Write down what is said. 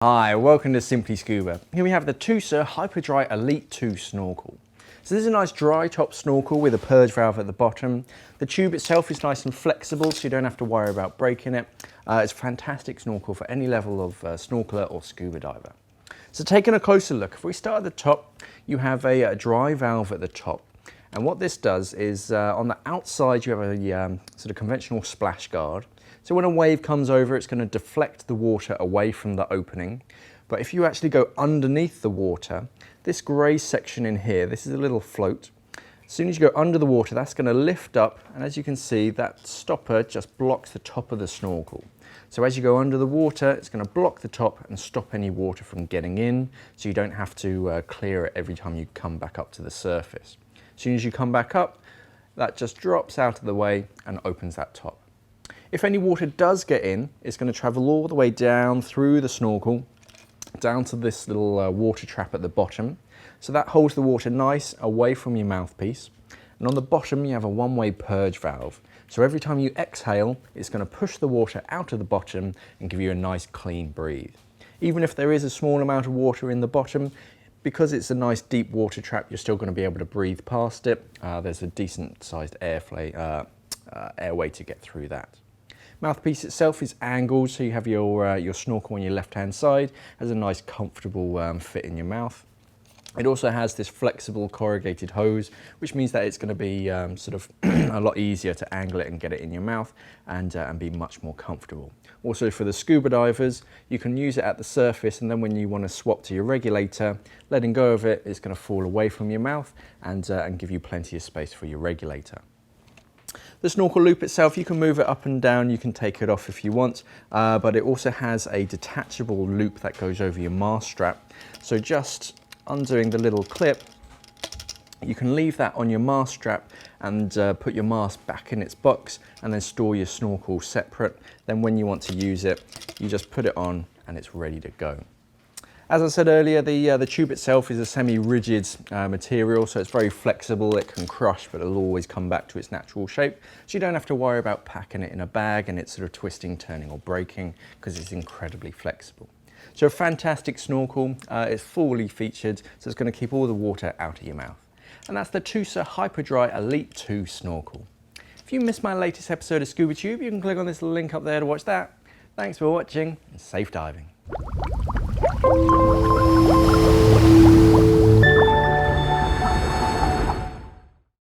Hi, welcome to Simply Scuba. Here we have the Tusa Hyperdry Elite 2 snorkel. So this is a nice dry top snorkel with a purge valve at the bottom. The tube itself is nice and flexible, so you don't have to worry about breaking it. It's a fantastic snorkel for any level of snorkeler or scuba diver. So taking a closer look, if we start at the top, you have a dry valve at the top. And what this does is on the outside you have a sort of conventional splash guard. So when a wave comes over, it's going to deflect the water away from the opening. But if you actually go underneath the water, this grey section in here, this is a little float. As soon as you go under the water, that's going to lift up, and as you can see, that stopper just blocks the top of the snorkel. So as you go under the water, it's going to block the top and stop any water from getting in, so you don't have to clear it every time you come back up to the surface. As soon as you come back up, that just drops out of the way and opens that top. If any water does get in, it's going to travel all the way down through the snorkel, down to this little water trap at the bottom. So that holds the water nice away from your mouthpiece. And on the bottom, you have a one-way purge valve. So every time you exhale, it's going to push the water out of the bottom and give you a nice clean breathe. Even if there is a small amount of water in the bottom, because it's a nice deep water trap, you're still going to be able to breathe past it. There's a decent sized airway to get through that. Mouthpiece itself is angled, so you have your snorkel on your left-hand side. Has a nice comfortable fit in your mouth. It also has this flexible corrugated hose, which means that it's going to be sort of a lot easier to angle it and get it in your mouth and be much more comfortable. Also for the scuba divers, you can use it at the surface, and then when you want to swap to your regulator, letting go of it, it's going to fall away from your mouth and give you plenty of space for your regulator. The snorkel loop itself, you can move it up and down, you can take it off if you want, but it also has a detachable loop that goes over your mast strap. So just undoing the little clip, you can leave that on your mast strap and put your mask back in its box and then store your snorkel separate. Then when you want to use it, you just put it on and it's ready to go. As I said earlier, the tube itself is a semi-rigid material, so it's very flexible. It can crush, but it'll always come back to its natural shape. So you don't have to worry about packing it in a bag and it's sort of twisting, turning or breaking, because it's incredibly flexible. So a fantastic snorkel. It's fully featured, so it's going to keep all the water out of your mouth. And that's the Tusa Hyperdry Elite 2 snorkel. If you missed my latest episode of Scuba Tube, you can click on this link up there to watch that. Thanks for watching and safe diving.